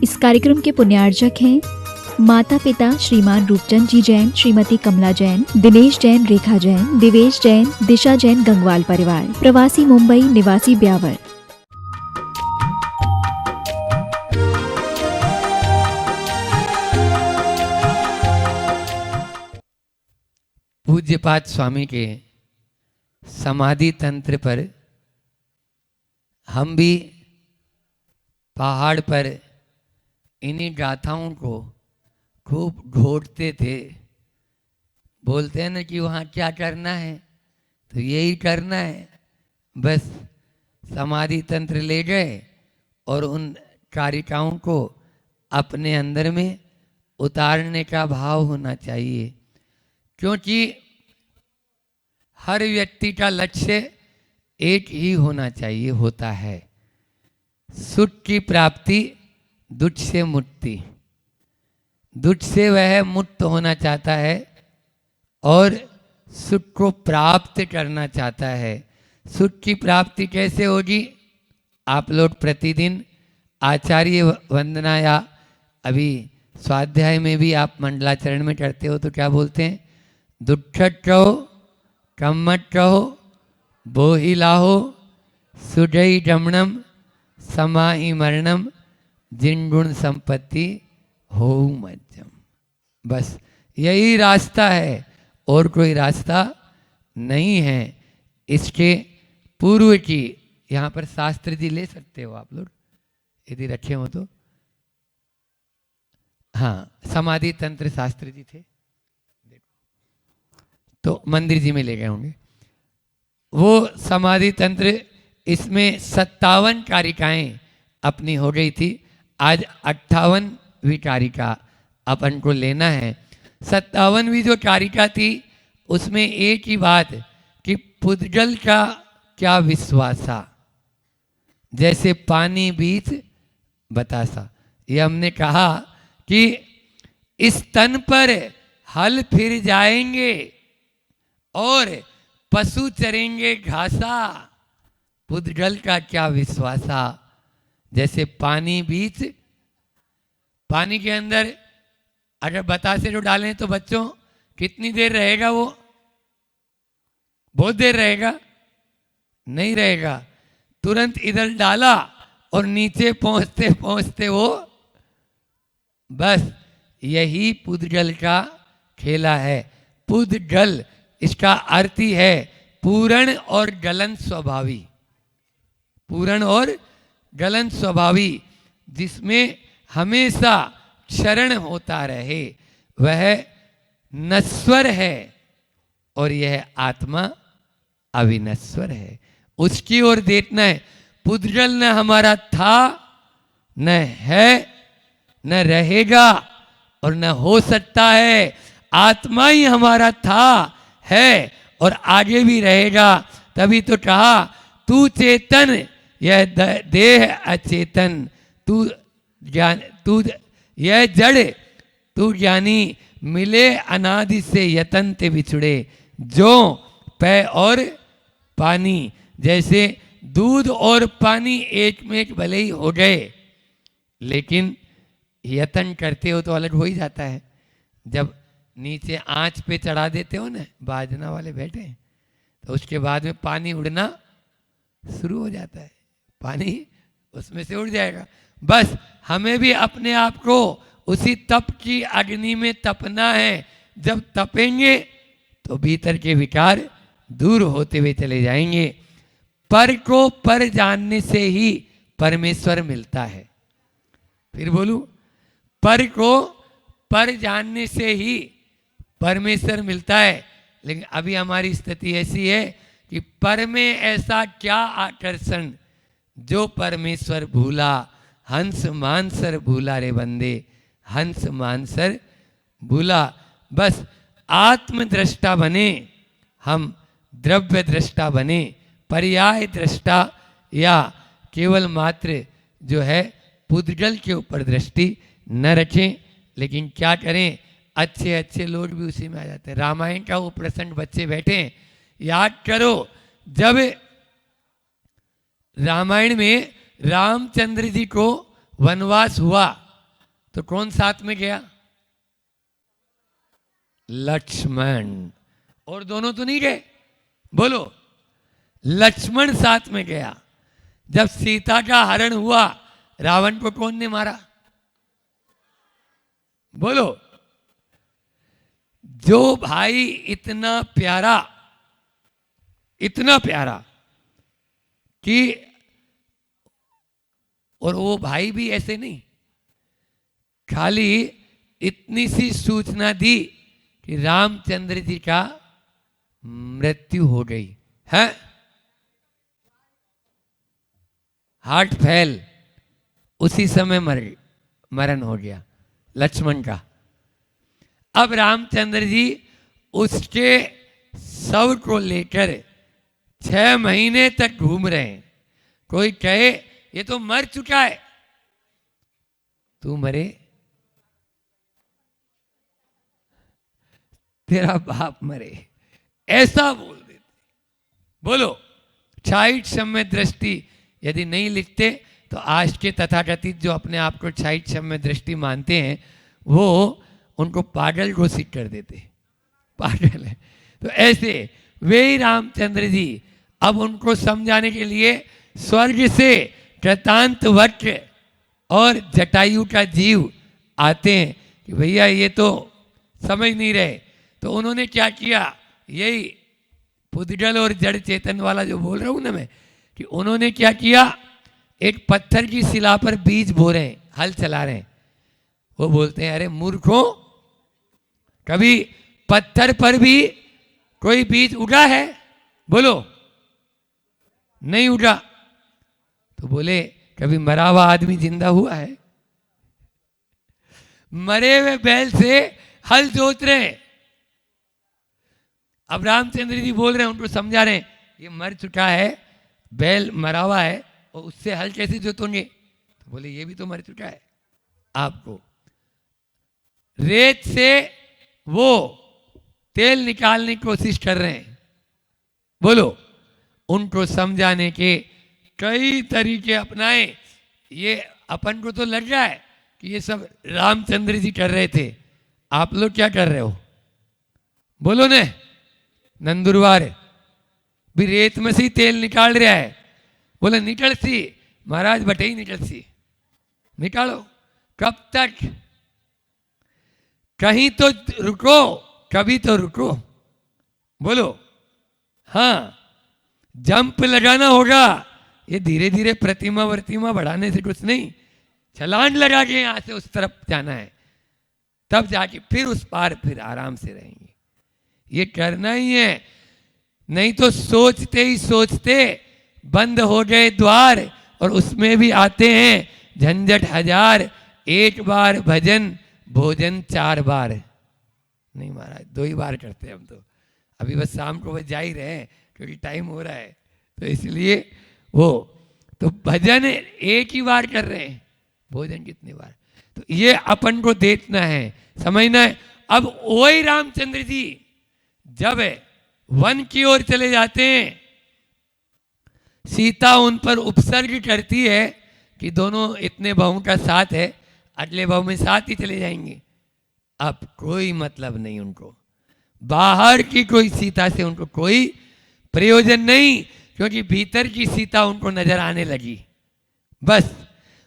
इस कार्यक्रम के पुण्यार्चक हैं माता पिता श्रीमान रूपचंद जी जैन, श्रीमती कमला जैन, दिनेश जैन, रेखा जैन, दिवेश जैन, दिशा जैन, गंगवाल परिवार, प्रवासी मुंबई, निवासी ब्यावर। पूज्यपाद स्वामी के समाधि तंत्र पर हम भी पहाड़ पर इन्हीं गाथाओं को खूब ढूंढते थे। बोलते हैं ना कि वहाँ क्या करना है, तो यही करना है। बस समाधि तंत्र ले गए और उन कारिकाओं को अपने अंदर में उतारने का भाव होना चाहिए, क्योंकि हर व्यक्ति का लक्ष्य एक ही होना चाहिए, होता है सुख की प्राप्ति, दुख से मुक्ति। दुख से वह मुक्त होना चाहता है और सुख को प्राप्त करना चाहता है। सुख की प्राप्ति कैसे होगी? आप लोग प्रतिदिन आचार्य वंदना या अभी स्वाध्याय में भी आप मंडलाचरण में करते हो तो क्या बोलते हैं? दुख कहो कम्मत कहो बोहि लाहो सुजई रमणम समाहि मरणम जिन गुण संपत्ति हो मध्यम। बस यही रास्ता है और कोई रास्ता नहीं है। इसके पूर्व की यहाँ पर शास्त्र जी ले सकते हो आप लोग यदि रखे हो तो। हाँ, समाधि तंत्र शास्त्र जी थे, तो मंदिर जी में ले गए होंगे। वो समाधि तंत्र, इसमें 57 कारिकाएं अपनी हो गई थी। आज 58वीं कारिका अपन को लेना है। 57वीं जो कारिका थी उसमें एक ही बात कि पुद्गल का क्या विश्वासा, जैसे पानी बीच बतासा। ये हमने कहा कि इस तन पर हल फिर जाएंगे और पशु चरेंगे घासा, पुद्गल का क्या विश्वासा। जैसे पानी बीच, पानी के अंदर अगर बतासे जो डालें तो बच्चों कितनी देर रहेगा? वो बहुत देर रहेगा? नहीं रहेगा। तुरंत इधर डाला और नीचे पहुंचते पहुंचते वो, बस यही पुद्गल का खेला है। पुद्गल इसका अर्थ ही है पूर्ण और गलन स्वभावी। पूर्ण और गलन स्वभावी, जिसमें हमेशा क्षरण होता रहे, वह नश्वर है और यह आत्मा अविनश्वर है। उसकी ओर देखना है। पुद्गल न हमारा था, न है, न रहेगा और न हो सकता है। आत्मा ही हमारा था, है और आगे भी रहेगा। तभी तो कहा तू चेतन यह देह अचेतन, तू यह जड़ तू ज्ञानी, मिले अनादि से यतन ते बिछुड़े। जो पै और पानी, जैसे दूध और पानी एक में एक भले ही हो गए, लेकिन यतन करते हो तो अलग हो ही जाता है। जब नीचे आंच पे चढ़ा देते हो ना, बाजना वाले बैठे, तो उसके बाद में पानी उड़ना शुरू हो जाता है। पानी उसमें से उड़ जाएगा। बस हमें भी अपने आप को उसी तप की अग्नि में तपना है। जब तपेंगे तो भीतर के विकार दूर होते हुए चले जाएंगे। पर को पर जानने से ही परमेश्वर मिलता है। फिर बोलूं, पर को पर जानने से ही परमेश्वर मिलता है। लेकिन अभी हमारी स्थिति ऐसी है कि पर में ऐसा क्या आकर्षण, जो परमेश्वर भूला। हंस मानसर भूला रे बंदे, हंस मानसर भूला। बस आत्मदृष्टा बने हम, द्रव्य दृष्टा बने, पर्याय दृष्टा या केवल मात्र जो है पुद्गल के ऊपर दृष्टि न रखें। लेकिन क्या करें, अच्छे अच्छे लोग भी उसी में आ जाते हैं। रामायण का वो प्रसंग बच्चे बैठे हैं, याद करो। जब रामायण में रामचंद्र जी को वनवास हुआ तो कौन साथ में गया? लक्ष्मण। और दोनों तो नहीं गए, बोलो। लक्ष्मण साथ में गया। जब सीता का हरण हुआ, रावण को कौन ने मारा? बोलो। जो भाई इतना प्यारा कि, और वो भाई भी ऐसे नहीं, खाली इतनी सी सूचना दी कि रामचंद्र जी का मृत्यु हो गई है, हार्ट फेल, उसी समय मरण हो गया लक्ष्मण का। अब रामचंद्र जी उसके शव को लेकर 6 महीने तक घूम रहे हैं। कोई कहे ये तो मर चुका है, तू मरे, तेरा बाप मरे, ऐसा बोल देते। बोलो, क्षाइट सम्य दृष्टि यदि नहीं लिखते तो आज के तथाकथित जो अपने आप को क्षाइट सम्य दृष्टि मानते हैं, वो उनको पागल घोषित कर देते, पागल है। तो ऐसे वे ही रामचंद्र जी अब उनको समझाने के लिए स्वर्ग से कृतांत वक्र और जटायु का जीव आते हैं कि भैया ये तो समझ नहीं रहे। तो उन्होंने क्या किया, यही पुद्गल और जड़ चेतन वाला जो बोल रहा हूं ना मैं, कि उन्होंने क्या किया, एक पत्थर की शिला पर बीज बो रहे हैं, हल चला रहे हैं। वो बोलते हैं अरे मूर्खों, कभी पत्थर पर भी कोई बीज उगा है? बोलो, नहीं उगा। तो बोले कभी मरा हुआ आदमी जिंदा हुआ है? मरे हुए बैल से हल जोत रहे हैं। अब रामचंद्र जी बोल रहे हैं, उनको समझा रहे हैं, ये मर चुका है, बैल मरा हुआ है, और उससे हल कैसे जोतोगे? तो बोले ये भी तो मर चुका है। आपको रेत से वो तेल निकालने की कोशिश कर रहे हैं। बोलो, उनको समझाने के कई तरीके अपनाए। ये अपन को तो लग रहा है कि ये सब रामचंद्र जी कर रहे थे, आप लोग क्या कर रहे हो? बोलो ने, नंदुरबार भी रेत में से तेल निकाल रहा है। बोले निकल सी महाराज, बटे ही निकल सी, निकालो। कब तक? कहीं तो रुको, कभी तो रुको। बोलो, हाँ, जंप लगाना होगा। ये धीरे धीरे प्रतिमा बढ़ाने से कुछ नहीं, छलांग लगा के यहां से उस तरफ जाना है, तब जाके फिर उस पार फिर आराम से रहेंगे। ये करना ही है, नहीं तो सोचते ही सोचते बंद हो गए द्वार, और उसमें भी आते हैं झंझट 1000। एक बार भजन भोजन 4 बार नहीं महाराज, 2 ही बार करते हैं हम तो। अभी बस शाम को बस जा ही रहे हैं क्योंकि टाइम हो रहा है, तो इसलिए वो तो भजन 1 ही बार कर रहे हैं, भोजन कितनी बार? तो ये अपन को देखना है, समझना है। अब वही रामचंद्र जी जब वन की ओर चले जाते हैं, सीता उन पर उपसर्ग करती है कि दोनों इतने बहुओं का साथ है, अगले बहु में साथ ही चले जाएंगे। अब कोई मतलब नहीं उनको, बाहर की कोई सीता से उनको कोई प्रयोजन नहीं, क्योंकि भीतर की सीता उनको नजर आने लगी। बस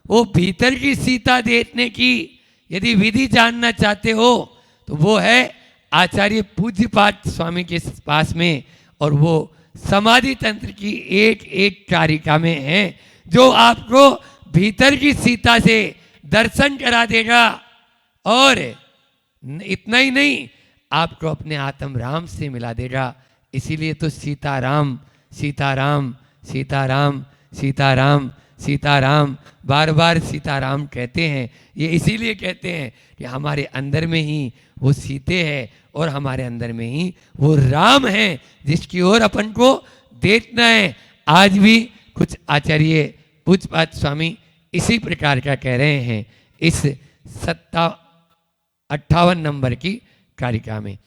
वो भीतर की सीता देखने की यदि विधि जानना चाहते हो तो वो है आचार्य पूज्यपाद स्वामी के पास में, और वो समाधि तंत्र की एक कारिका में है, जो आपको भीतर की सीता से दर्शन करा देगा। और इतना ही नहीं, आपको अपने आत्म राम से मिला देगा। इसीलिए तो सीताराम सीताराम सीताराम सीताराम सीताराम बार बार सीताराम कहते हैं। ये इसीलिए कहते हैं कि हमारे अंदर में ही वो सीते हैं और हमारे अंदर में ही वो राम है, जिसकी ओर अपन को देखना है। आज भी कुछ आचार्य पूज्यपाद स्वामी इसी प्रकार का कह रहे हैं इस 58 नंबर की कारिका में।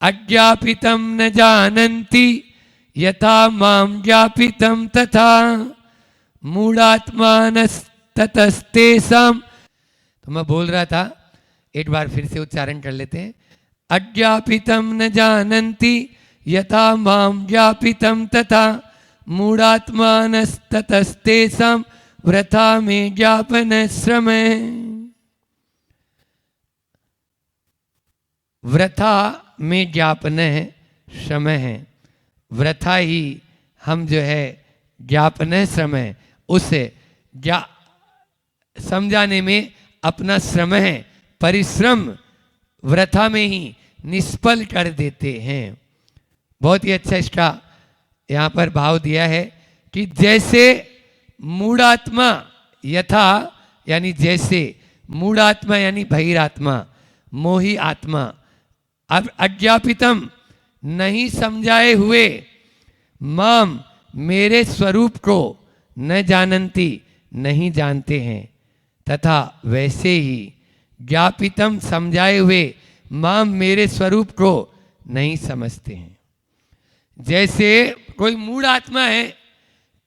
अज्ञापितम न जानन्ति यथा माम ज्ञापितम तथा मूढ़ात्मानस्ततस्तेषां तो मैं बोल रहा था, एक बार फिर से उच्चारण कर लेते हैं। अज्ञापितम न जानन्ति यथा माम ज्ञापितम तथा मूढ़ात्मानस्ततस्तेषां वृथा में ज्ञापन श्रम। वृथा में ज्ञापन श्रम है, वृथा ही हम जो है ज्ञापन श्रम है, उसे समझाने में अपना श्रम है, परिश्रम वृथा में ही निष्फल कर देते हैं। बहुत ही अच्छा इसका यहाँ पर भाव दिया है कि जैसे मूढ़ात्मा यथा, यानी जैसे मूढ़ात्मा यानी बहिरात्मा, मोही आत्मा, अब अज्ञापितम नहीं समझाए हुए, माम मेरे स्वरूप को न जानन्ति नहीं जानते हैं, तथा वैसे ही ज्ञापितम समझाए हुए माम मेरे स्वरूप को नहीं समझते हैं। जैसे कोई मूढ़ आत्मा है,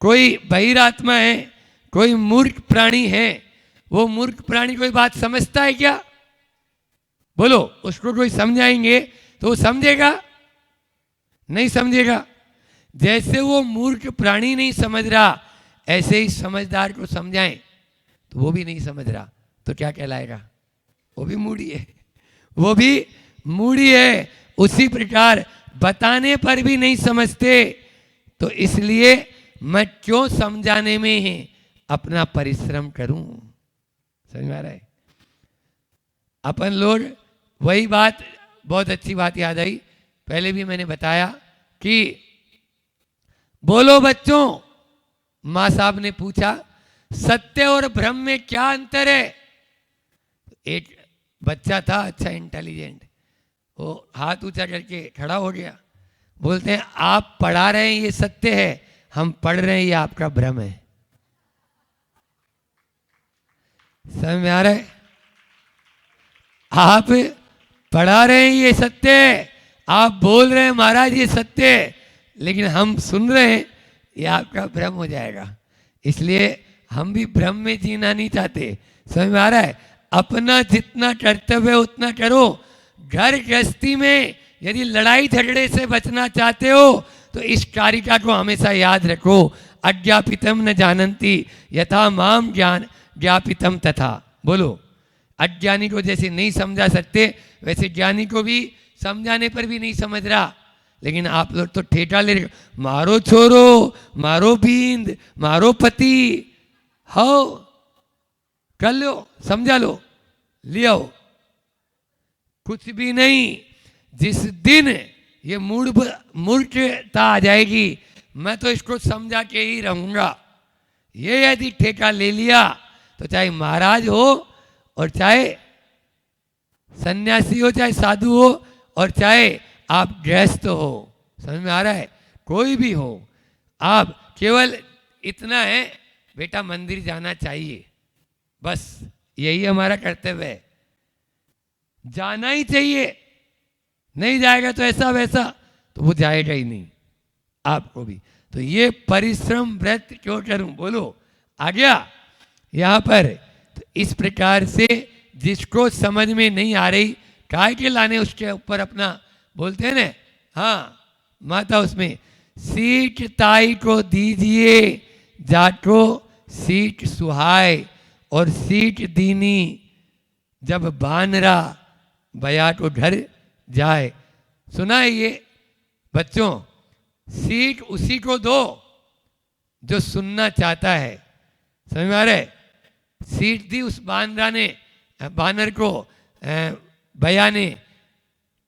कोई बहिरात्मा है, कोई मूर्ख प्राणी है, वो मूर्ख प्राणी कोई बात समझता है क्या? बोलो, उसको कोई समझाएंगे तो वो समझेगा? नहीं समझेगा। जैसे वो मूर्ख प्राणी नहीं समझ रहा, ऐसे ही समझदार को समझाएं तो वो भी नहीं समझ रहा, तो क्या कहलाएगा? वो भी मूढ़ी है, वो भी मूढ़ी है। उसी प्रकार बताने पर भी नहीं समझते, तो इसलिए मैं क्यों समझाने में ही अपना परिश्रम करूं? समझ में आ रहा है? अपन लोग वही बात, बहुत अच्छी बात याद आई, पहले भी मैंने बताया कि बोलो बच्चों, माँ साहब ने पूछा सत्य और भ्रम में क्या अंतर है? एक बच्चा था अच्छा इंटेलिजेंट, वो हाथ ऊंचा करके खड़ा हो गया, बोलते हैं आप पढ़ा रहे हैं ये सत्य है, हम पढ़ रहे हैं ये आपका भ्रम है। समझ में आ रहा है? आप पढ़ा रहे हैं ये सत्य है, आप बोल रहे हैं महाराज ये सत्य है, लेकिन हम सुन रहे हैं ये आपका भ्रम हो जाएगा। इसलिए हम भी भ्रम में जीना नहीं चाहते। समझ में आ रहा है? अपना जितना कर्तव्य है उतना करो। घर गृहस्थी में यदि लड़ाई झगड़े से बचना चाहते हो तो इस कारिका को हमेशा याद रखो। अज्ञापितम न जानन्ति यथा माम ज्ञान ज्ञापितम तथा। बोलो, अज्ञानी को जैसे नहीं समझा सकते वैसे ज्ञानी को भी समझाने पर भी नहीं समझ रहा। लेकिन आप लोग तो ठेका ले रहे, मारो छोरो, मारो बींद, मारो पति, हो कर लो, समझा लो, ले आओ। कुछ भी नहीं। जिस दिन ये मूर्खता आ जाएगी, मैं तो इसको समझा के ही रहूंगा। ये यदि ठेका ले लिया तो चाहे महाराज हो और चाहे सन्यासी हो, चाहे साधु हो और चाहे आप गृहस्थ हो। समझ में आ रहा है? कोई भी हो, आप केवल इतना है बेटा मंदिर जाना चाहिए, बस यही हमारा कर्तव्य है। जाना ही चाहिए, नहीं जाएगा तो ऐसा वैसा, तो वो जाएगा ही नहीं आपको भी। तो ये परिश्रम व्रत क्यों करूं? बोलो, आ गया यहां पर? तो इस प्रकार से जिसको समझ में नहीं आ रही, काय के लाने उसके ऊपर अपना बोलते हैं ना, हाँ माता उसमें सीट ताई को दीजिए जाको सीट सुहाय, और सीट दीनी जब बानरा बया को घर जाए। सुना है ये बच्चों? सीट उसी को दो जो सुनना चाहता है। समझ में आ रहा है? सीट दी उस बानरा ने, बानर को, बया ने।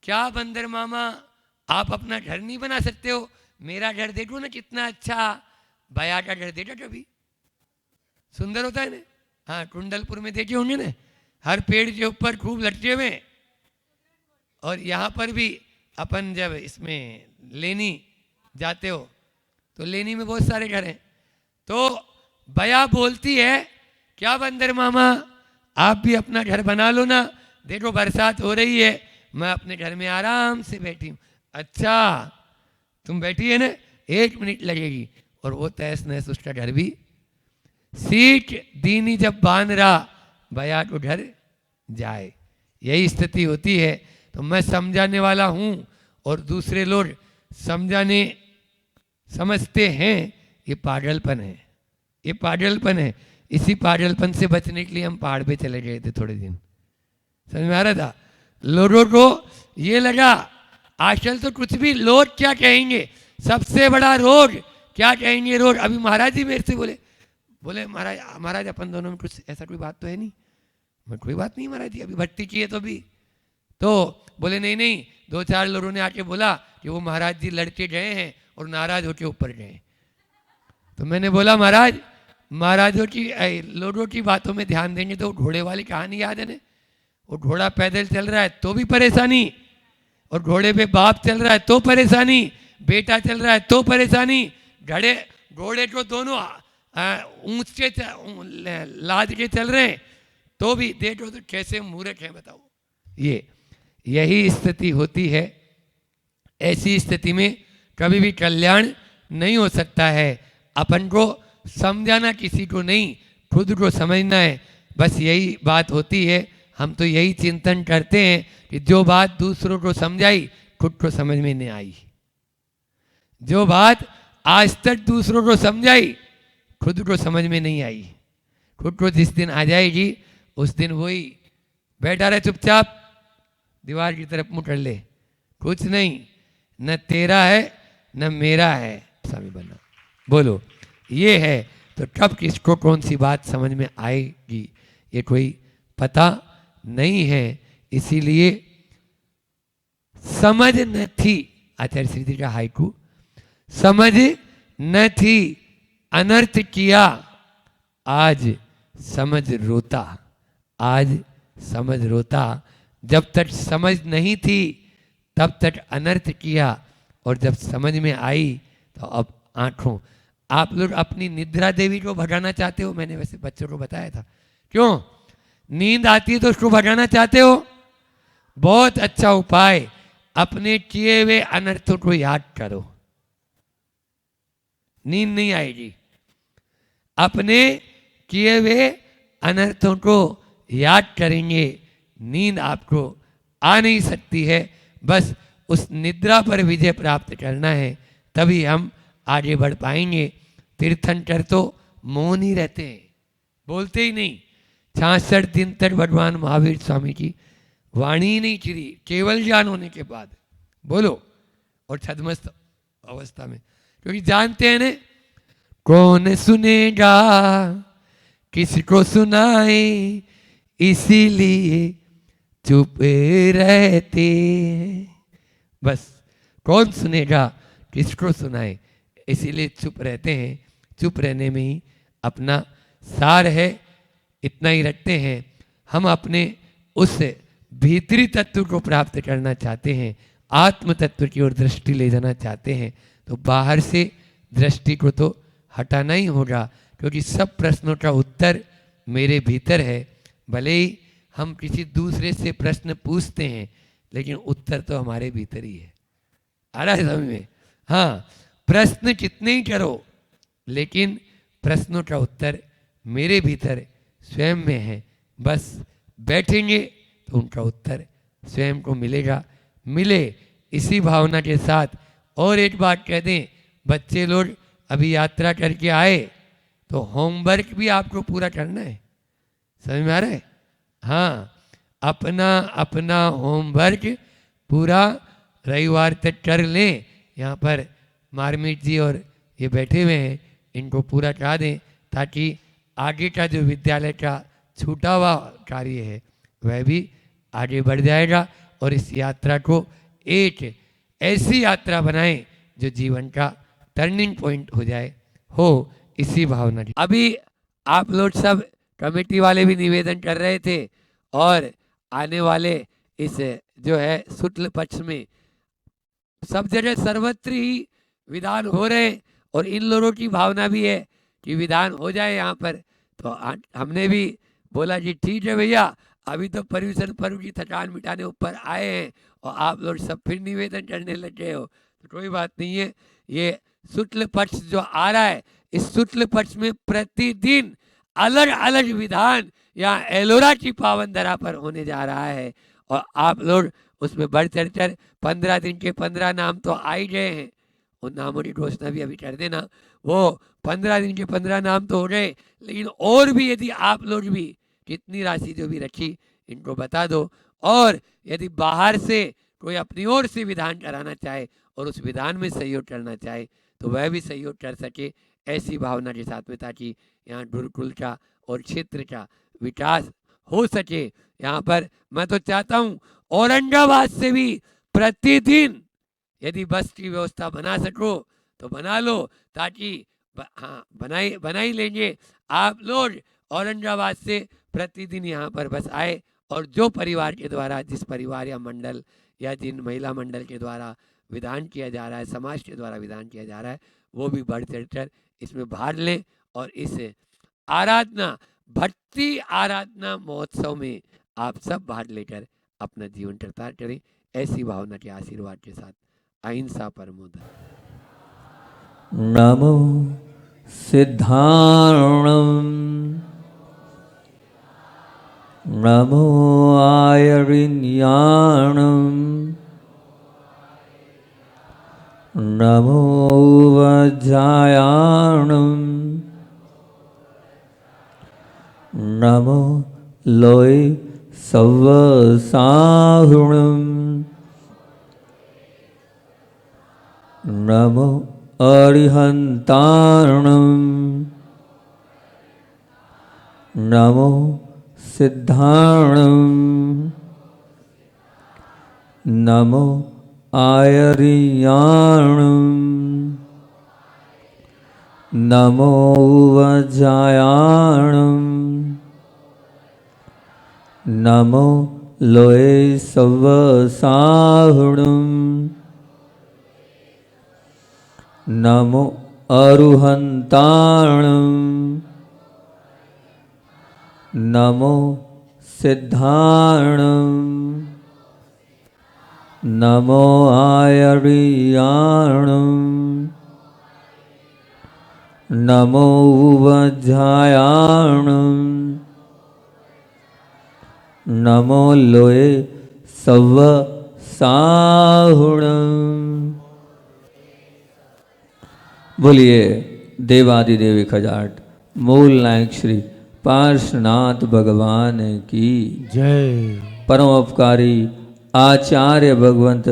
क्या बंदर मामा आप अपना घर नहीं बना सकते हो? मेरा घर देखो ना कितना अच्छा, बया का घर देखा कभी? सुंदर होता है ना। हाँ, कुंडलपुर में देखे होंगे ना, हर पेड़ के ऊपर खूब लटके हुए। और यहाँ पर भी अपन जब इसमें लेनी जाते हो तो लेनी में बहुत सारे घर हैं। तो बया बोलती है, क्या बंदर मामा आप भी अपना घर बना लो ना, देखो बरसात हो रही है, मैं अपने घर में आराम से बैठी हूँ। अच्छा तुम बैठी है ना, 1 मिनट लगेगी। और वो तहस नहस उसका घर भी। सीट दीनी जब बानरा बयाट उधर जाए। यही स्थिति होती है। तो मैं समझाने वाला हूँ और दूसरे लोग समझते हैं, ये पागलपन है, ये पागलपन है। इसी पागलपन से बचने के लिए हम पहाड़ पे चले गए थे थोड़े दिन। समझ में आ रहा था? लोगों को ये लगा आजकल तो कुछ भी लोग क्या कहेंगे, सबसे बड़ा रोग क्या कहेंगे रोग। अभी महाराज जी मेरे से बोले महाराज अपन दोनों में कुछ ऐसा कोई बात तो है नहीं। मैं कोई बात नहीं महाराज जी, अभी भक्ति की है तो भी। तो बोले नहीं, 2-4 लोगों ने आके बोला कि वो महाराज जी लड़के गए हैं और नाराज होके ऊपर गए। तो मैंने बोला महाराजों की लोगों की बातों में ध्यान देंगे तो घोड़े वाली कहानी याद है ना। वो घोड़ा पैदल चल रहा है तो भी परेशानी, और घोड़े पे बाप चल रहा है तो परेशानी, बेटा चल रहा है तो परेशानी। घोड़े को दोनों ऊंचे लाद के चल रहे हैं तो भी देखो तो कैसे मूर्ख है बताओ। यही स्थिति होती है। ऐसी स्थिति में कभी भी कल्याण नहीं हो सकता है। अपन को समझाना किसी को नहीं, खुद को समझना है। बस यही बात होती है। हम तो यही चिंतन करते हैं कि जो बात दूसरों को समझाई खुद को समझ में नहीं आई, जो बात आज तक दूसरों को समझाई खुद को समझ में नहीं आई, खुद को जिस दिन आ जाएगी उस दिन वही बैठा रहे चुपचाप दीवार की तरफ मुंह कर ले, कुछ नहीं, न तेरा है न मेरा है, स्वामी बना। बोलो ये है। तो कब किसको कौन सी बात समझ में आएगी ये कोई पता नहीं है। इसीलिए समझ न थी, आचार्य श्री जी का हाइकू, समझ न थी अनर्थ किया, आज समझ रोता, आज समझ रोता। जब तक समझ नहीं थी तब तक अनर्थ किया, और जब समझ में आई तो अब आंखों। आप लोग अपनी निद्रा देवी को भगाना चाहते हो, मैंने वैसे बच्चों को बताया था। क्यों? नींद आती है तो उसको भगाना चाहते हो? बहुत अच्छा उपाय, अपने किए हुए अनर्थों को याद करो, नींद नहीं आएगी। अपने किए हुए अनर्थों को याद करेंगे, नींद आपको आ नहीं सकती है। बस उस निद्रा पर विजय प्राप्त करना है, तभी हम आगे बढ़ पाएंगे। तीर्थंकर तो मौन ही रहते हैं, बोलते ही नहीं। 66 दिन तक भगवान महावीर स्वामी की वाणी ही नहीं चिरी, केवल ज्ञान होने के बाद। बोलो, और छद्मस्त अवस्था में, क्योंकि जानते हैं ना कौन सुनेगा किसको सुनाए, इसीलिए चुप रहते हैं। बस कौन सुनेगा किसको सुनाए, इसीलिए चुप रहते हैं। चुप रहने में ही अपना सार है। इतना ही रखते हैं। हम अपने उस भीतरी तत्व को प्राप्त करना चाहते हैं, आत्म तत्व की ओर दृष्टि ले जाना चाहते हैं, तो बाहर से दृष्टि को तो हटाना ही होगा, क्योंकि सब प्रश्नों का उत्तर मेरे भीतर है। भले ही हम किसी दूसरे से प्रश्न पूछते हैं, लेकिन उत्तर तो हमारे भीतर ही है। आ रहा है समझ में? हाँ, प्रश्न कितने ही करो, लेकिन प्रश्नों का उत्तर मेरे भीतर स्वयं में है। बस बैठेंगे तो उनका उत्तर स्वयं को मिलेगा। मिले इसी भावना के साथ। और एक बात कह दें, बच्चे लोग अभी यात्रा करके आए तो होमवर्क भी आपको पूरा करना है। समझ में आ रहा है? हाँ, अपना अपना होमवर्क पूरा रविवार तक कर लें। यहाँ पर मार्मिक जी और ये बैठे हुए हैं, इनको पूरा करा दें, ताकि आगे का जो विद्यालय का छूटा हुआ कार्य है वह भी आगे बढ़ जाएगा। और इस यात्रा को एक ऐसी यात्रा बनाएं जो जीवन का टर्निंग पॉइंट हो जाए, हो इसी भावना की। अभी आप लोग सब कमेटी वाले भी निवेदन कर रहे थे, और आने वाले इस जो है शुक्ल पक्ष में सब जगह सर्वत्र ही विधान हो रहे, और इन लोगों की भावना भी है कि विधान हो जाए यहाँ पर। तो हमने भी बोला कि ठीक है भैया, अभी तो पर्यूषण पर्व की थकान मिटाने ऊपर आए हैं, और आप लोग सब फिर निवेदन करने लगे हो, तो कोई बात नहीं है। ये शुक्ल पक्ष जो आ रहा है, इस शुक्ल पक्ष में प्रतिदिन अलग अलग विधान यहाँ एलोरा की पावन धरा पर होने जा रहा है। और आप लोग उसमें बढ़ चढ़ कर 15 दिन के 15 नाम तो आ ही गए हैं, उन नामों की घोषणा भी अभी कर देना। वो 15 दिन के 15 नाम तो हो गए, लेकिन और भी यदि आप लोग भी कितनी राशि जो भी रखी इनको बता दो। और यदि बाहर से कोई अपनी ओर से विधान कराना चाहे और उस विधान में सहयोग करना चाहे तो वह भी सहयोग कर सके, ऐसी भावना के साथ में, ताकि यहाँ गुरुकुल का और क्षेत्र का विकास हो सके। यहाँ पर मैं तो चाहता हूँ औरंगाबाद से भी प्रतिदिन यदि बस की व्यवस्था बना सको तो बना लो, ताकि हाँ बना ही लेंगे। आप लोग औरंगाबाद से प्रतिदिन यहाँ पर बस आए और जो परिवार के द्वारा, जिस परिवार या मंडल या जिन महिला मंडल के द्वारा विधान किया जा रहा है, समाज के द्वारा विधान किया जा रहा है, वो भी बढ़ चढ़कर इसमें भाग लें और इस आराधना, भक्ति आराधना महोत्सव में आप सब भाग लेकर अपना जीवन चरितार्थ करें। ऐसी भावना के आशीर्वाद के साथ अहिंसा परमो धर्म। नमो सिद्धार्णम, नमो आयरिण्याणम, नमो वज्रायाणम, नमो लोय सव्वसाहुणम, नमो अरिहंतारणम, नमो सिद्धार्णम, नमो आयरियाणम, नमो वज्रायाणम, नमो लोय सव्वसाहुणम, नमो अरुहंताणम, नमो सिद्धार्णम, नमो आयरियाणम, नमो वज्रायाणम, नमो लोय सव्वसाहुणम। बोलिए देवादिदेव खजाट मूल नायक श्री पार्श्वनाथ भगवान की जय। परमोपकारी आचार्य भगवंत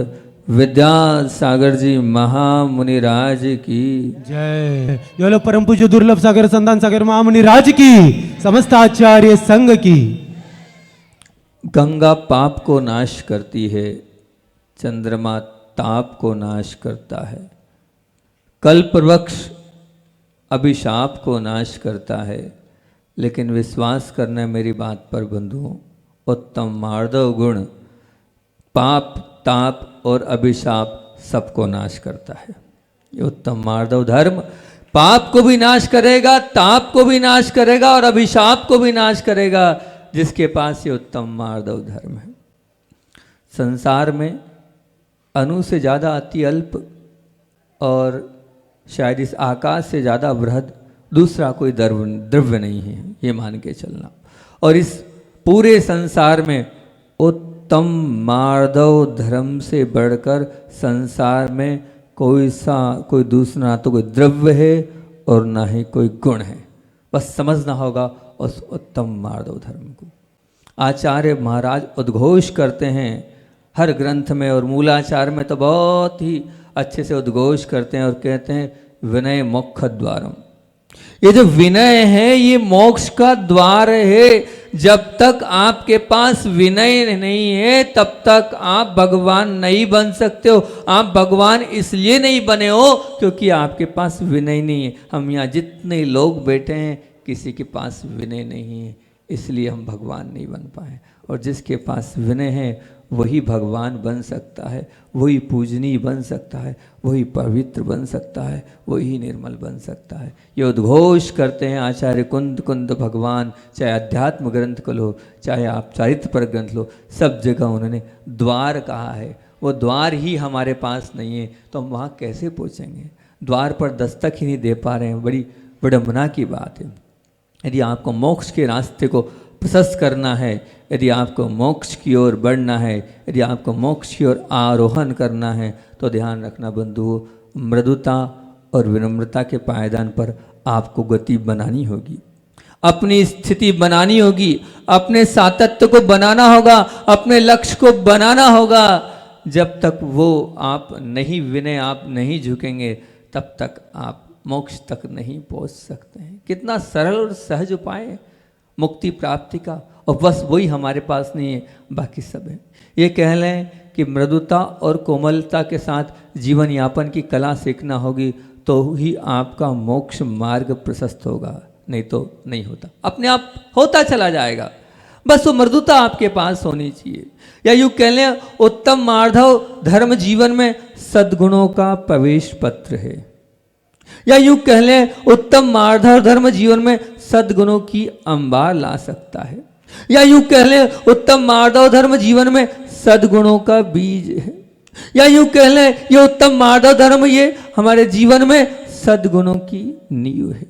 विद्यासागर जी महामुनि राज की जय। योलो परम पूज्य दुर्लभ सागर संतान सागर महामुनि राज की, समस्त आचार्य संघ की। गंगा पाप को नाश करती है, चंद्रमा ताप को नाश करता है, कल्पवृक्ष अभिशाप को नाश करता है, लेकिन विश्वास करना मेरी बात पर बंधुओं, उत्तम मार्दव गुण पाप ताप और अभिशाप सबको नाश करता है। ये उत्तम मार्दव धर्म पाप को भी नाश करेगा, ताप को भी नाश करेगा और अभिशाप को भी नाश करेगा, जिसके पास ये उत्तम मार्दव धर्म है। संसार में अणु से ज़्यादा अति अल्प और शायद इस आकाश से ज़्यादा बृहद दूसरा कोई द्रव्य नहीं है, ये मान के चलना। और इस पूरे संसार में उत्तम मार्दव धर्म से बढ़कर संसार में कोई दूसरा ना तो कोई द्रव्य है और ना ही कोई गुण है। बस समझना होगा उस उत्तम मार्दव धर्म को। आचार्य महाराज उद्घोष करते हैं हर ग्रंथ में, और मूलाचार में तो बहुत ही अच्छे से उद्घोष करते हैं और कहते हैं विनय मोक्ष द्वारम। ये जो विनय है ये मोक्ष का द्वार है। जब तक आपके पास विनय नहीं है तब तक आप भगवान नहीं बन सकते हो। आप भगवान इसलिए नहीं बने हो क्योंकि आपके पास विनय नहीं है। हम यहाँ जितने लोग बैठे हैं किसी के पास विनय नहीं है, इसलिए हम भगवान नहीं बन पाए। और जिसके पास विनय है वही भगवान बन सकता है, वही पूजनीय बन सकता है, वही पवित्र बन सकता है, वही निर्मल बन सकता है। ये उद्घोष करते हैं आचार्य कुंद भगवान। चाहे अध्यात्म ग्रंथ को लो, चाहे आप चरित्र पर ग्रंथ लो, सब जगह उन्होंने द्वार कहा है। वो द्वार ही हमारे पास नहीं है तो हम वहाँ कैसे पहुँचेंगे? द्वार पर दस्तक ही नहीं दे पा रहे हैं, बड़ी विडम्बना की बात है। यदि आपको मोक्ष के रास्ते को प्रशस्त करना है, यदि आपको मोक्ष की ओर बढ़ना है, यदि आपको मोक्ष की ओर आरोहण करना है, तो ध्यान रखना बंधुओं, मृदुता और विनम्रता के पायदान पर आपको गति बनानी होगी, अपनी स्थिति बनानी होगी, अपने सातत्य को बनाना होगा, अपने लक्ष्य को बनाना होगा। जब तक वो आप नहीं विनय, आप नहीं झुकेंगे, तब तक आप मोक्ष तक नहीं पहुंच सकते हैं। कितना सरल और सहज उपाय है मुक्ति प्राप्ति का, और बस वही हमारे पास नहीं है, बाकी सब है। ये कह लें कि मृदुता और कोमलता के साथ जीवन यापन की कला सीखना होगी, तो ही आपका मोक्ष मार्ग प्रशस्त होगा, नहीं तो नहीं होता, अपने आप होता चला जाएगा। बस वो मृदुता आपके पास होनी चाहिए, या यूँ कह लें उत्तम मार्धव धर्म जीवन में सद्गुणों का प्रवेश पत्र है, या यूँ कह लें उत्तम मार्धव धर्म जीवन में सद्गुणों की अंबार ला सकता है, या यूँ कह लें उत्तम मार्धव धर्म जीवन में सद्गुणों का बीज है, या यूँ कह लें ये उत्तम मार्धव धर्म ये हमारे जीवन में सद्गुणों की नींव है,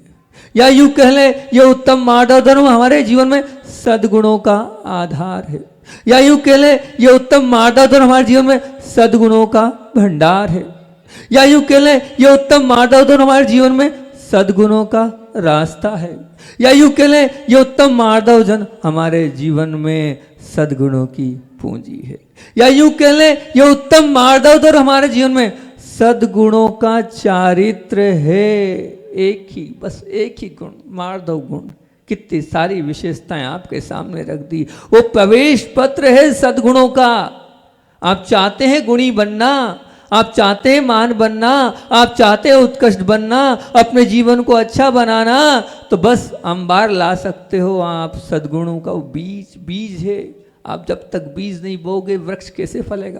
या यूँ कह लें ये उत्तम मार्धव धर्म हमारे जीवन में सद्गुणों का आधार है, या यूँ कह लें ये उत्तम मार्धव धर्म हमारे जीवन में सद्गुणों का भंडार है, या यूँ कह लें ये उत्तम मार्धव धर्म हमारे जीवन में सद्गुणों का रास्ता है, या यूँ कह लें ये उत्तम मार्धव जन हमारे जीवन में सद्गुणों की पूंजी है, या यूँ कह लें ये उत्तम मार्धव धर्म हमारे जीवन में सद्गुणों का चारित्र है। एक ही, बस एक ही गुण, मार्धव गुण, कितनी सारी विशेषताएं आपके सामने रख दी। वो प्रवेश पत्र है सद्गुणों का। आप चाहते हैं गुणी बनना, आप चाहते हैं मान बनना, आप चाहते हैं उत्कृष्ट बनना, अपने जीवन को अच्छा बनाना, तो बस अंबार ला सकते हो आप सद्गुणों का। वो बीज है। आप जब तक बीज नहीं बोगे वृक्ष कैसे फलेगा?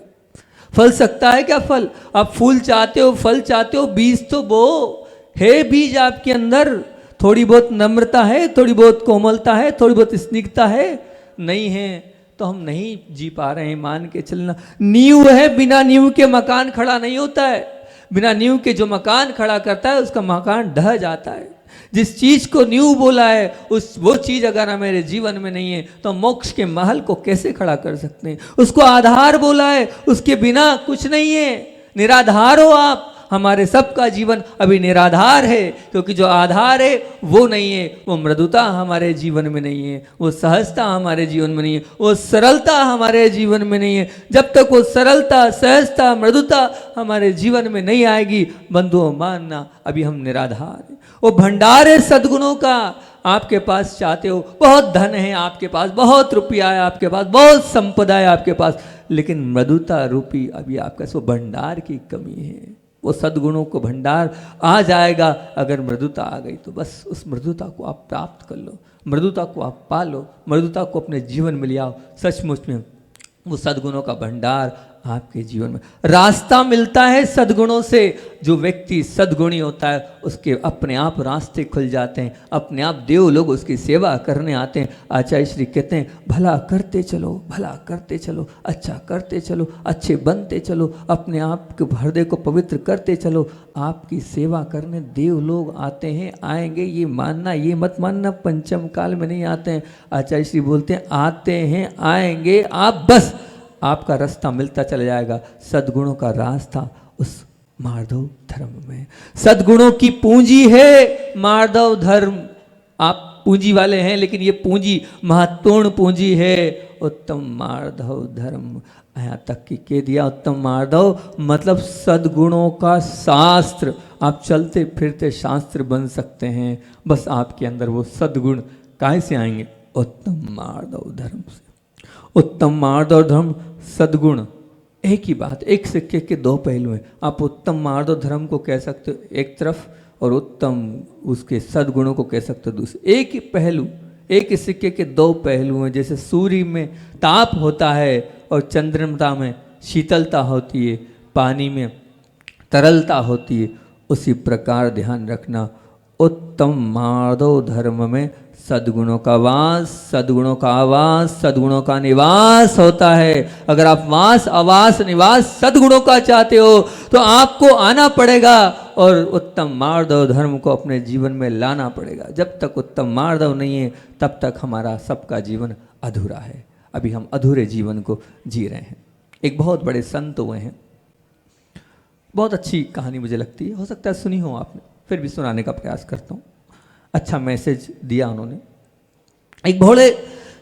फल सकता है क्या फल? आप फूल चाहते हो, फल चाहते हो, बीज तो बो। है बीज आपके अंदर, थोड़ी बहुत नम्रता है, थोड़ी बहुत कोमलता है, थोड़ी बहुत स्निग्धता है, नहीं है तो हम नहीं जी पा रहे हैं। मान के चलना, नींव है, बिना नींव के मकान खड़ा नहीं होता है। बिना नींव के जो मकान खड़ा करता है उसका मकान ढह जाता है। जिस चीज को नींव बोला है वो चीज अगर मेरे जीवन में नहीं है तो मोक्ष के महल को कैसे खड़ा कर सकते हैं? उसको आधार बोला है, उसके बिना कुछ नहीं है। निराधार हो आप। हमारे सबका जीवन अभी निराधार है, क्योंकि जो आधार है वो नहीं है। वो मृदुता हमारे जीवन में नहीं है, वो सहजता हमारे जीवन में नहीं है, वो सरलता हमारे जीवन में नहीं है। जब तक वो सरलता, सहजता, मृदुता हमारे जीवन में नहीं आएगी, बंधुओं मानना अभी हम निराधार है। वो भंडार है सद्गुणों का। आपके पास चाहते हो, बहुत धन है आपके पास, बहुत रुपया है आपके पास, बहुत संपदा है आपके पास, लेकिन मृदुता रूपी अभी आपके पास वो भंडार की कमी है। वो सद्गुणों को भंडार आ जाएगा अगर मृदुता आ गई तो। बस उस मृदुता को आप प्राप्त कर लो, मृदुता को आप पालो, मृदुता को अपने जीवन में ले आओ। सचमुच में वो सद्गुणों का भंडार आपके जीवन में रास्ता मिलता है सद्गुणों से। जो व्यक्ति सद्गुणी होता है उसके अपने आप रास्ते खुल जाते हैं, अपने आप देव लोग उसकी सेवा करने आते हैं। आचार्य श्री कहते हैं, भला करते चलो, भला करते चलो, अच्छा करते चलो, अच्छे बनते चलो, अपने आप के हृदय को पवित्र करते चलो। आपकी सेवा करने देव लोग आते हैं, आएंगे। ये मानना, ये मत मानना पंचम काल में नहीं आते हैं। आचार्य श्री बोलते हैं आते हैं, आएंगे। आप बस आपका रास्ता मिलता चला जाएगा, सद्गुणों का रास्ता उस मार्धव धर्म में। सद्गुणों की पूंजी है मार्धव धर्म। आप पूंजी वाले हैं, लेकिन ये पूंजी महत्वपूर्ण पूंजी है, उत्तम मार्धव धर्म। यहाँ तक कि कह दिया उत्तम मार्धव मतलब सद्गुणों का शास्त्र। आप चलते फिरते शास्त्र बन सकते हैं, बस आपके अंदर वो सद्गुण काहे से आएंगे? उत्तम मार्धव धर्म से। उत्तम मार्धव धर्म, सद्गुण एक ही बात, एक सिक्के के दो पहलू हैं। आप उत्तम मार्धव धर्म को कह सकते हो एक तरफ, और उत्तम उसके सद्गुणों को कह सकते हो दूसरे। एक ही पहलू, एक ही सिक्के के दो पहलू हैं। जैसे सूर्य में ताप होता है और चंद्रमता में शीतलता होती है, पानी में तरलता होती है, उसी प्रकार ध्यान रखना उत्तम मार्धव धर्म में सद्गुणों का वास, सद्गुणों का आवास, सद्गुणों का निवास होता है। अगर आप वास, आवास, निवास सद्गुणों का चाहते हो तो आपको आना पड़ेगा और उत्तम मार्दव धर्म को अपने जीवन में लाना पड़ेगा। जब तक उत्तम मार्दव नहीं है तब तक हमारा सबका जीवन अधूरा है। अभी हम अधूरे जीवन को जी रहे हैं। एक बहुत बड़े संत हुए हैं, बहुत अच्छी कहानी मुझे लगती है, हो सकता है सुनी हो आपने, फिर भी सुनाने का प्रयास करता हूँ। अच्छा मैसेज दिया उन्होंने। एक बड़े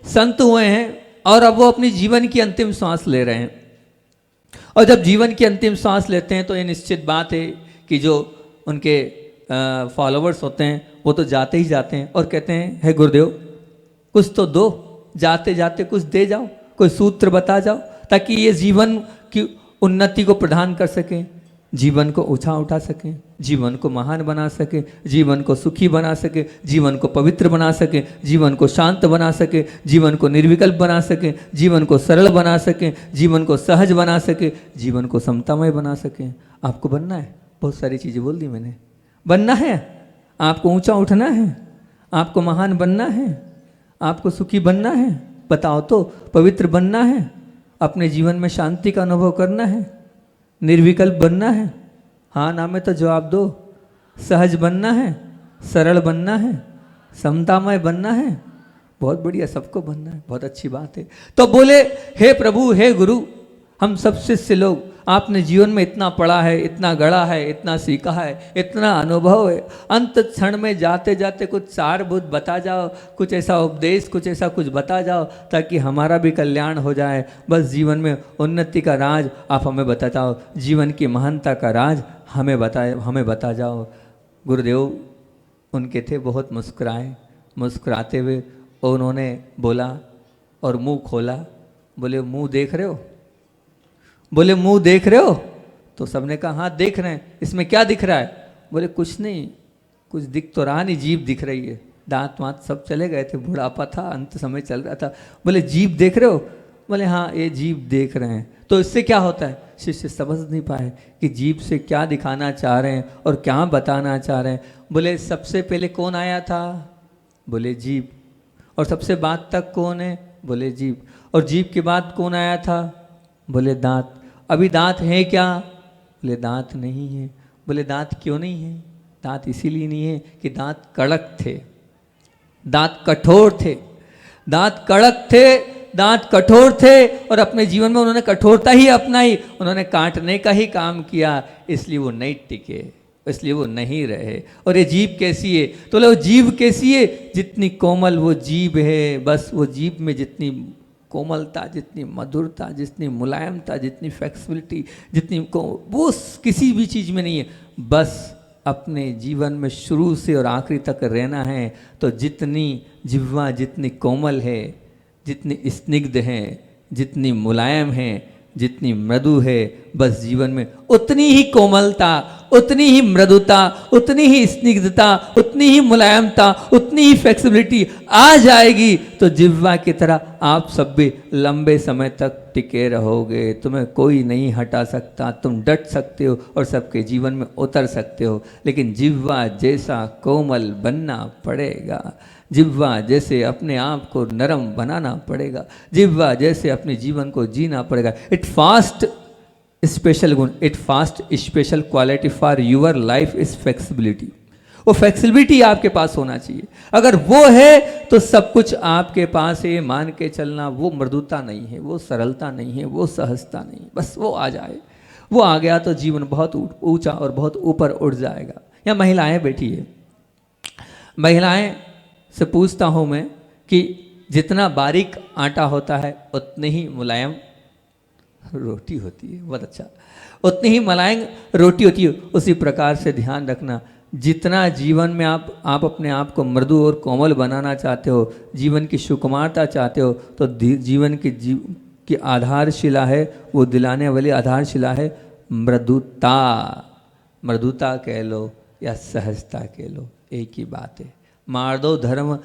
संत हुए हैं और अब वो अपनी जीवन की अंतिम सांस ले रहे हैं। और जब जीवन की अंतिम सांस लेते हैं तो ये निश्चित बात है कि जो उनके फॉलोवर्स होते हैं वो तो जाते ही जाते हैं और कहते हैं, हे गुरुदेव कुछ तो दो, जाते जाते कुछ दे जाओ, कोई सूत्र बता जाओ ताकि ये जीवन की उन्नति को प्रदान कर सकें, जीवन को ऊंचा उठा सकें, जीवन को महान बना सके, जीवन को सुखी बना सके, जीवन को पवित्र बना सके, जीवन को शांत बना सके, जीवन को निर्विकल्प बना सके, जीवन को सरल बना सके, जीवन को सहज बना सके, जीवन को समतामय बना सके। आपको बनना है, बहुत सारी चीज़ें बोल दी मैंने, बनना है, आपको ऊंचा उठना है, आपको महान बनना है, आपको सुखी बनना है, बताओ तो, पवित्र बनना है, अपने जीवन में शांति का अनुभव करना है, निर्विकल्प बनना है, हाँ ना में तो जवाब दो, सहज बनना है, सरल बनना है, समतामय बनना है, बहुत बढ़िया, सबको बनना है, बहुत अच्छी बात है। तो बोले, हे प्रभु, हे गुरु, हम सब शिष्य लोग, आपने जीवन में इतना पढ़ा है, इतना गढ़ा है, इतना सीखा है, इतना अनुभव है, अंत क्षण में जाते जाते कुछ सारभूत बता जाओ, कुछ ऐसा उपदेश, कुछ ऐसा कुछ बता जाओ ताकि हमारा भी कल्याण हो जाए। बस जीवन में उन्नति का राज आप हमें बता जाओ, जीवन की महानता का राज हमें बता जाओ। गुरुदेव उनके थे, बहुत मुस्कुराए, मुस्कुराते हुए उन्होंने बोला और मुंह खोला, बोले मुंह देख रहे हो? बोले मुंह देख रहे हो? तो सबने कहा हाँ देख रहे हैं, इसमें क्या दिख रहा है? बोले कुछ नहीं, कुछ दिख तो रहा नहीं, जीभ दिख रही है, दांत वांत सब चले गए थे, बुढ़ापा था, अंत समय चल रहा था। बोले जीभ देख रहे हो? बोले हाँ ये जीभ देख रहे हैं। तो इससे क्या होता है? शिष्य समझ नहीं पाए कि जीभ से क्या दिखाना चाह रहे हैं और क्या बताना चाह रहे हैं। बोले सबसे पहले कौन आया था? बोले जीभ। और सबसे बाद तक कौन है? बोले जीभ। और जीभ के बाद कौन आया था? बोले दांत। अभी दांत है क्या? बोले दांत नहीं है। बोले दांत क्यों नहीं है? दांत इसीलिए नहीं है कि दांत कड़क थे, दांत कठोर थे, दांत कड़क थे, दांत कठोर थे और अपने जीवन में उन्होंने कठोरता ही अपनाई, उन्होंने काटने का ही काम किया, इसलिए वो नहीं टिके, इसलिए वो नहीं रहे। और ये जीभ कैसी है? तो वो जीभ कैसी है? जितनी कोमल वो जीभ है, बस वो जीभ में जितनी कोमलता, जितनी मधुरता, जितनी मुलायमता, जितनी फ्लेक्सिबिलिटी, वो किसी भी चीज़ में नहीं है। बस अपने जीवन में शुरू से और आखिरी तक रहना है तो जितनी जिह्वा जितनी कोमल है, जितनी स्निग्ध है, जितनी मुलायम है, जितनी मृदु है, बस जीवन में उतनी ही कोमलता, उतनी ही मृदुता, उतनी ही स्निग्धता, उतनी ही मुलायमता, उतनी ही फ्लेक्सिबिलिटी आ जाएगी तो जिह्वा की तरह आप सब भी लंबे समय तक टिके रहोगे। तुम्हें कोई नहीं हटा सकता, तुम डट सकते हो और सबके जीवन में उतर सकते हो, लेकिन जिह्वा जैसा कोमल बनना पड़ेगा, जिह्वा जैसे अपने आप को नरम बनाना पड़ेगा, जिह्वा जैसे अपने जीवन को जीना पड़ेगा। इट फास्ट स्पेशल गुण, it fast special quality for your life is flexibility. वो फ्लेक्सिबिलिटी आपके पास होना चाहिए। अगर वो है तो सब कुछ आपके पास है। मान के चलना वो मृदुता नहीं है, वो सरलता नहीं है, वो सहजता नहीं है, बस वो आ जाए। वो आ गया तो जीवन बहुत ऊंचा और बहुत ऊपर उठ जाएगा। यहाँ महिलाएं बैठी है, महिलाएं से पूछता हूँ मैं कि जितना बारीक आटा होता है उतनी ही मुलायम रोटी होती है। बहुत अच्छा, उतनी ही मुलायम रोटी होती है। उसी प्रकार से ध्यान रखना, जितना जीवन में आप अपने आप को मृदु और कोमल बनाना चाहते हो, जीवन की सुकुमारता चाहते हो, तो जीवन की आधारशिला है, वो दिलाने वाली आधारशिला है मृदुता। मृदुता कह लो या सहजता कह लो, एक ही बात है। मार्दव धर्म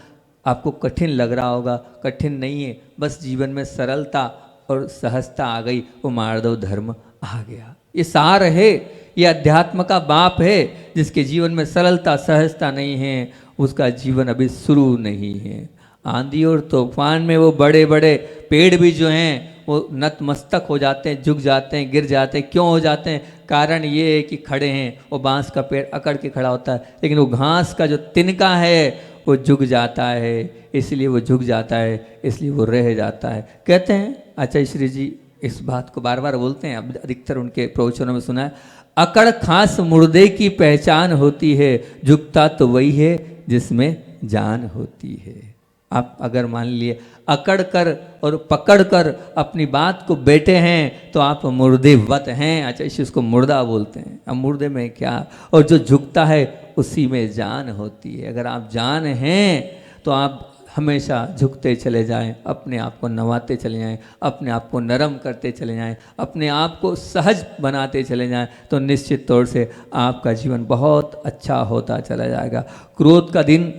आपको कठिन लग रहा होगा, कठिन नहीं है, बस जीवन में सरलता और सहजता आ गई, वो मार्दव धर्म आ गया। ये सार है, ये अध्यात्म का बाप है। जिसके जीवन में सरलता सहजता नहीं है उसका जीवन अभी शुरू नहीं है। आंधी और तूफान में वो बड़े बड़े पेड़ भी जो हैं वो नतमस्तक हो जाते हैं, झुक जाते हैं, गिर जाते हैं। क्यों हो जाते हैं? कारण ये है कि खड़े हैं। वो बांस का पेड़ अकड़ के खड़ा होता है, लेकिन वो घास का जो तिनका है वो झुक जाता है, इसलिए वो झुक जाता है, इसलिए वो रह जाता है। कहते हैं आचार्य श्री जी इस बात को बार बार बोलते हैं, अब अधिकतर उनके प्रवचनों में सुना है, अकड़ खास मुर्दे की पहचान होती है, झुकता तो वही है जिसमें जान होती है। आप अगर मान लिए अकड़ कर और पकड़ कर अपनी बात को बैठे हैं तो आप मुर्देवत हैं। अच्छा, इसको मुर्दा बोलते हैं। अब मुर्दे में क्या, और जो झुकता है उसी में जान होती है। अगर आप जान हैं तो आप हमेशा झुकते चले जाएं, अपने आप को नवाते चले जाएं, अपने आप को नरम करते चले जाएं, अपने आप को सहज बनाते चले जाएं, तो निश्चित तौर से आपका जीवन बहुत अच्छा होता चला जाएगा। क्रोध का दिन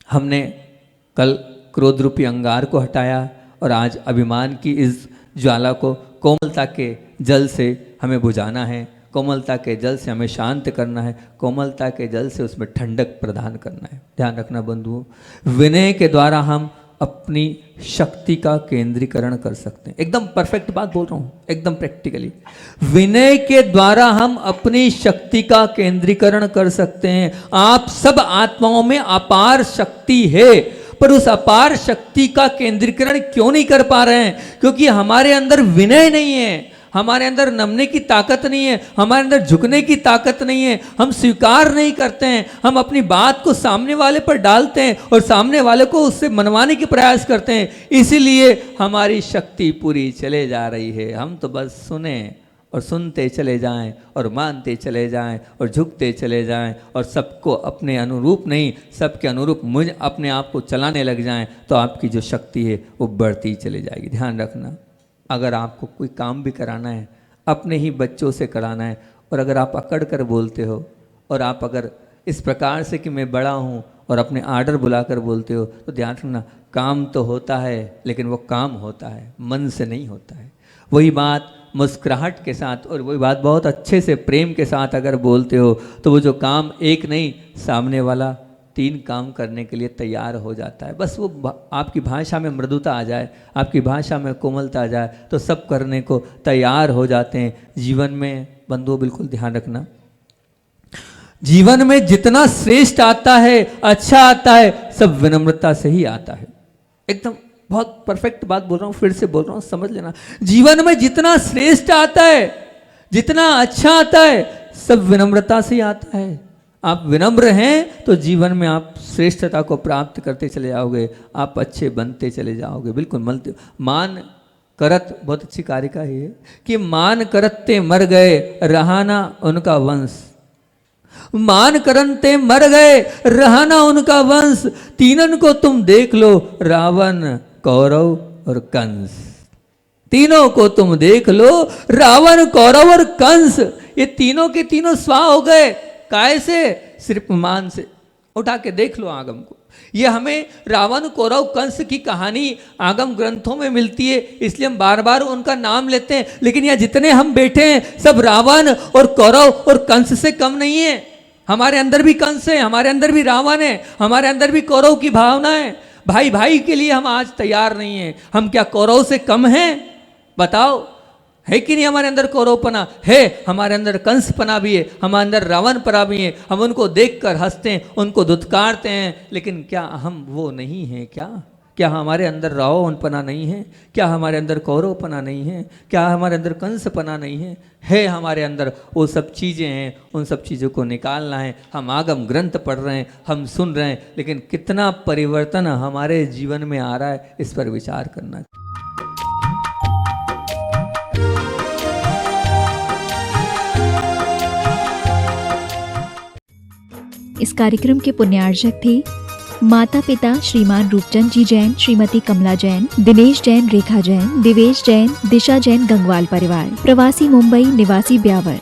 हमने कल क्रोध रूपी अंगार को हटाया और आज अभिमान की इस ज्वाला को कोमलता के जल से हमें बुझाना है, कोमलता के जल से हमें शांत करना है, कोमलता के जल से उसमें ठंडक प्रदान करना है। ध्यान रखना बंधुओं, विनय के द्वारा हम अपनी शक्ति का केंद्रीकरण कर सकते हैं। एकदम परफेक्ट बात बोल रहा हूँ, एकदम प्रैक्टिकली। विनय के द्वारा हम अपनी शक्ति का केंद्रीकरण कर सकते हैं। आप सब आत्माओं में अपार शक्ति है, पर उस अपार शक्ति का केंद्रीकरण क्यों नहीं कर पा रहे हैं? क्योंकि हमारे अंदर विनय नहीं है, हमारे अंदर नमने की ताकत नहीं है, हमारे अंदर झुकने की ताकत नहीं है। हम स्वीकार नहीं करते हैं, हम अपनी बात को सामने वाले पर डालते हैं और सामने वाले को उससे मनवाने की प्रयास करते हैं। इसीलिए हमारी शक्ति पूरी चले जा रही है। हम तो बस सुने और सुनते चले जाएं और मानते चले जाएं और झुकते चले जाएं और सबको अपने अनुरूप नहीं, सबके अनुरूप मुझ अपने आप को चलाने लग जाएं, तो आपकी जो शक्ति है वो बढ़ती चली जाएगी। ध्यान रखना, अगर आपको कोई काम भी कराना है, अपने ही बच्चों से कराना है, और अगर आप अकड़ कर बोलते हो और आप अगर इस प्रकार से कि मैं बड़ा हूँ और अपने आर्डर बुलाकर बोलते हो, तो ध्यान रखना, काम तो होता है लेकिन वो काम होता है, मन से नहीं होता है। वही बात मुस्कुराहट के साथ और वही बात बहुत अच्छे से प्रेम के साथ अगर बोलते हो, तो वो जो काम एक नहीं, सामने वाला 3 काम करने के लिए तैयार हो जाता है। बस वो आपकी भाषा में मृदुता आ जाए, आपकी भाषा में कोमलता आ जाए, तो सब करने को तैयार हो जाते हैं। जीवन में बंधुओं बिल्कुल ध्यान रखना, जीवन में जितना श्रेष्ठ आता है, अच्छा आता है, सब विनम्रता से ही आता है। एकदम बहुत परफेक्ट बात बोल रहा हूँ, फिर से बोल रहा हूँ, समझ लेना। जीवन में जितना श्रेष्ठ आता है, जितना अच्छा आता है, सब विनम्रता से ही आता है। आप विनम्र हैं तो जीवन में आप श्रेष्ठता को प्राप्त करते चले जाओगे, आप अच्छे बनते चले जाओगे। बिल्कुल मान करत, बहुत अच्छी कारिका है ये, कि मान करते मर गए रहाना उनका वंश, मान करते मर गए रहाना उनका वंश, तीनन को तुम देख लो, रावण कौरव और कंस। तीनों को तुम देख लो, रावण कौरव और कंस, ये तीनों के तीनों स्वाह हो गए। काय से? सिर्फ मान से। उठा के देख लो आगम को। ये हमें रावण कौरव कंस की कहानी आगम ग्रंथों में मिलती है, इसलिए हम बार बार उनका नाम लेते हैं। लेकिन यहाँ जितने हम बैठे हैं, सब रावण और कौरव और कंस से कम नहीं है। हमारे अंदर भी कंस है, हमारे अंदर भी रावण है, हमारे अंदर भी कौरव की भावना है। भाई भाई के लिए हम आज तैयार नहीं है। हम क्या कौरव से कम हैं? बताओ, है कि नहीं? हमारे अंदर कौरवपना है, हमारे अंदर कंसपना भी है, हमारे अंदर रावणपना भी है। हम उनको देखकर हंसते हैं, उनको धुतकारते हैं, लेकिन क्या हम वो नहीं हैं? क्या हमारे अंदर रावणपना नहीं है? क्या हमारे अंदर कौरवपना नहीं है? क्या हमारे अंदर कंसपना नहीं है? है हमारे अंदर। वो सब चीज़ें हैं, उन सब चीज़ों को निकालना है। हम आगम ग्रंथ पढ़ रहे हैं, हम सुन रहे हैं, लेकिन कितना परिवर्तन हमारे जीवन में आ रहा है, इस पर विचार करना है। इस कार्यक्रम के पुण्यार्चक थे माता पिता श्रीमान रूपचंद जी जैन, श्रीमती कमला जैन, दिनेश जैन, रेखा जैन, दिवेश जैन, दिशा जैन, गंगवाल परिवार, प्रवासी मुंबई, निवासी ब्यावर।